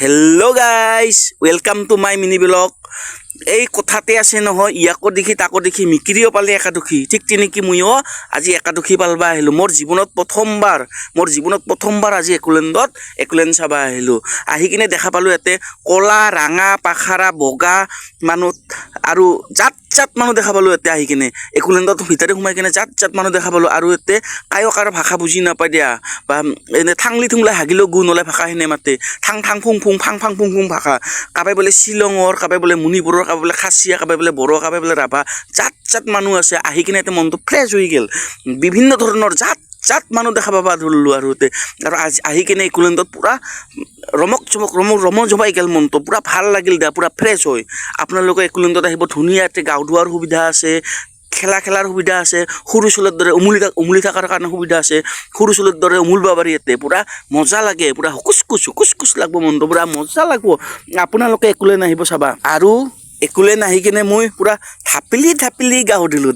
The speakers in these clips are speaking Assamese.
Hello' guys welcome to my mini blog. এই কথাতে আছে নহয়, ইয়াকো দেখি তাকো দেখি মিকিৰিও পালে একাদশী, ঠিক তেনেকৈ ময়ো আজি একাদশী পালবা আহিলোঁ। মোৰ জীৱনত প্ৰথমবাৰ আজি একলেণ্ড চাব আহিলোঁ। আহি কিনে দেখা পালোঁ ইয়াতে ক'লা ৰাঙা পাখাৰা বগা মানুহ আৰু জাত মানুহ দেখা পালোঁ। ইয়াতে আহি কিনে একলেণ্ডত ভিতৰে সোমাই কিনে জাত মানুহ দেখা পালোঁ। আৰু ইয়াতে কাৰো ভাষা বুজি নাপায় দিয়া, বা এনে থাংলি থুংলাই হাগিলেও গু নলাই ভাষা সেনে মাতে, থাং ফুং ফুং ভাষা। কাবাই বোলে শ্বিলঙৰ, কাবাই বোলে মণিপুৰৰ, কাবাই বোলে খাচীয়া, কাবাই বোলে বড়ো, কাবাই বোলে ৰাভা, জাত মানুহ আছে। আহি কিনে এতিয়া মনটো ফ্ৰেছ হৈ গ'ল। বিভিন্ন ধৰণৰ জাত মানুহ দেখা পাবা ধৰিলোঁ। আৰু আজি আহি কিনে একলেণ্ডত পূৰা ৰমক জমাই গ'ল মনটো, পূৰা ভাল লাগিল দিয়া, পূৰা ফ্ৰেছ হয়। আপোনালোকে একলেণ্ডত আহিব, ধুনীয়াকৈ গা ধোৱাৰ সুবিধা আছে, খেলাৰ সুবিধা আছে, সৰু চুলৰ দৰে উমলি থকাৰ কাৰণে সুবিধা আছে, সৰু চুলৰ দৰে উমুলিব পাৰি। ইয়াতে পূৰা মজা লাগে, পূৰা হুকুচ লাগব মনটো, পূৰা মজা লাগব। আপোনালোকে একলেণ্ড আহিব চাবা। আৰু একলেণ্ড আহি কিনে মই পূৰা ঢাপিলি গাও দিলোঁ।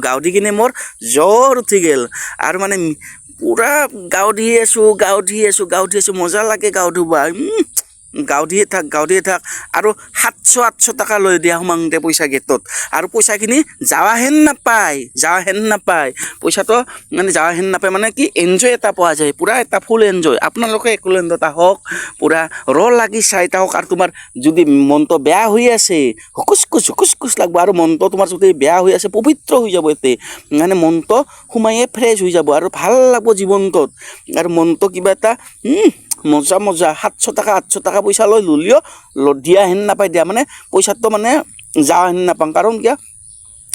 গাও দি কিনে মোৰ জ্বৰ উঠি গ'ল। আৰু মানে পূৰা গাও দি আছোঁ, মজা লাগে গাও ধুবা। গাও দিয়ে থাক আৰু 700 টকা লৈ দিয়া সোমাওঁতে পইচা গেটত। আৰু পইচাখিনি যাৱা হেন নাপায় পইচাটো, মানে যাৱা হেন নাপায়, মানে কি এনজয় এটা পোৱা যায়, পূৰা এটা ফুল এনজয়। আপোনালোকে একলেণ্ডত আহক, পূৰা লাগি চাই থাকক। আৰু তোমাৰ যদি মনটো বেয়া হৈ আছে, হুকুচ লাগব। আৰু মনটো তোমাৰ যদি বেয়া হৈ আছে, পবিত্ৰ হৈ যাব। ইয়াতে মানে মনটো সোমায়ে ফ্ৰেছ হৈ যাব আৰু ভাল লাগব জীৱনটোত। আৰু মনটো কিবা এটা মজা 700 টকা পইচা লৈ ল'লিও দিয়া হেন নাপায় দিয়া, মানে পইচাটো মানে যাৱা হেন নাপাওঁ। কাৰণ কিয়,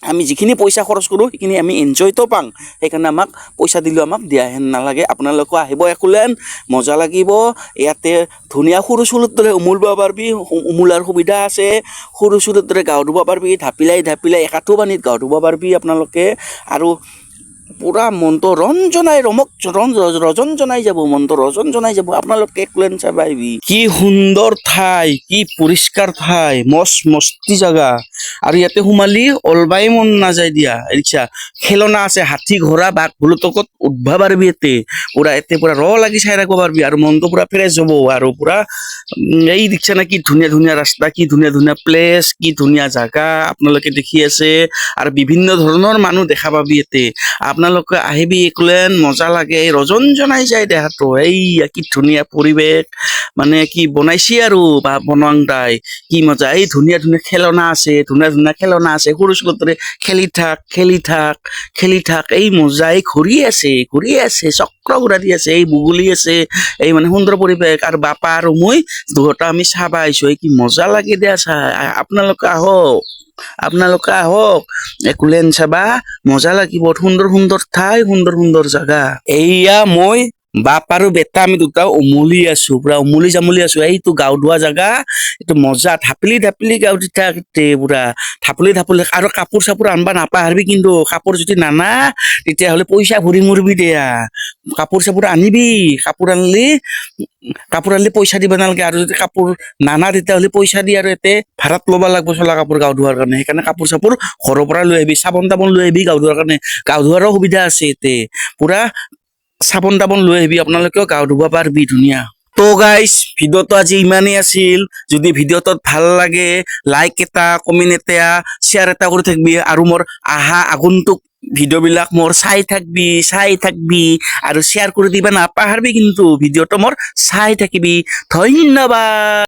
আমি যিখিনি পইচা খৰচ কৰোঁ সেইখিনি আমি এনজয়টো পাওঁ। সেইকাৰণে আমাক পইচা দিলেও আমাক দিয়া হেন নালাগে। আপোনালোকে আহিব একলেণ্ড, মজা লাগিব। ইয়াতে ধুনীয়া সৰু চুলৰ দৰে উমুলিব পাৰবি, উমুলাৰ সুবিধা আছে। সৰু চুলৰ দৰে গাও ধুব পাৰবি, ঢাপিলাই একাঠো পানীত গাও ধুব পাৰবি আপোনালোকে। আৰু পূৰা মনটো ৰজন জনাই যাব আপোনালোকে একলেণ্ড চাব আহিবি। কি সুন্দৰ ঠাই, কি পৰিষ্কাৰ ঠাই, মস্তি জাগা। আৰু ইয়াতে সোমালি অলবাই মন নাযায় দিয়া। ৰিক্সা খেলনা আছে, হাতী ঘোঁৰা বাঘ ভুলুতকত উঠবা পাৰবি। ইয়াতে পূৰা লাগি চাই ৰাখিব পাৰবি। আৰু মনটো পূৰা ফ্ৰেছ হ'ব। আৰু পূৰা এই ৰিক্সা না কি ধুনীয়া ৰাস্তা, কি ধুনীয়া প্লেচ, কি ধুনীয়া জাগা আপোনালোকে দেখি আছে। আৰু বিভিন্ন ধৰণৰ মানুহ দেখা পাবি ইয়াতে। আপোনালোকে আহিবি একলেণ্ড, মজা লাগে, ৰজন জনাই যায় দেহাটো। কি ধুনীয়া পৰিৱেশ, মানে কি বনাইছি আৰু বা বনোৱাং তাই কি মজা। এই ধুনীয়া খেলনা আছে, সৰু ছোৱালীৰ দৰে খেলি থাক। এই মজা, এই ঘূৰি আছে, চক্ৰ ঘূৰা দি আছে, এই বুগুলি আছে। এই মানে সুন্দৰ পৰিৱেশ। আৰু বাপা আৰু মই দুয়োটা আমি চাবা আহিছোঁ। কি মজা লাগে দিয়া চাই। আপোনালোকে আহক একলেণ্ড চাবা, মজা লাগিব। সুন্দৰ ঠাই, সুন্দৰ জাগা। এইয়া মই বাপ আৰু বেটা, আমি দুটা উমলি আছো, পুৰা উমলি আছো। এইটো গাও ধোৱা জাগা, এইটো মজা। ঢাপিলি গাও দি থাক পুৰা ঢাপলি। আৰু কাপোৰ চাপোৰ আনবা নাপাহৰবি, কিন্তু কাপোৰ যদি নানা তেতিয়াহ'লে পইচা ভৰি মৰবি দিয়া। কাপোৰ চাপোৰ আনিবি, কাপোৰ আনিলে পইচা দিবা নালাগে। আৰু যদি কাপোৰ নানা তেতিয়াহ'লে পইচা দি আৰু ইয়াতে ভাড়াত ল'বা লাগব চলা কাপোৰ গাও ধোৱাৰ কাৰণে। সেইকাৰণে কাপোৰ চাপোৰ ঘৰৰ পৰা লৈ আহিবি, চাবোন তাবোন লৈ আহিবি গাও ধোৱাৰ কাৰণে। গাও ধোৱাৰো সুবিধা আছে ইয়াতে, পূৰা চাবোন তাবোন লৈ আহিবি, আপোনালোকেও গাও ধুব পাৰবি ধুনীয়া। তো গাইজ, ভিডিঅ'টো আজি ইমানেই আছিল। যদি ভিডিঅ'টোত ভাল লাগে, লাইক এটা, কমেণ্ট এটা, শ্বেয়াৰ এটা কৰি থাকিবি। আৰু মোৰ আগন্তুক ভিডিঅ'বিলাক মোৰ চাই থাকবি। আৰু শ্বেয়াৰ কৰি দিবা নাপাহৰবি, কিন্তু ভিডিঅ'টো মোৰ চাই থাকিবি। ধন্যবাদ।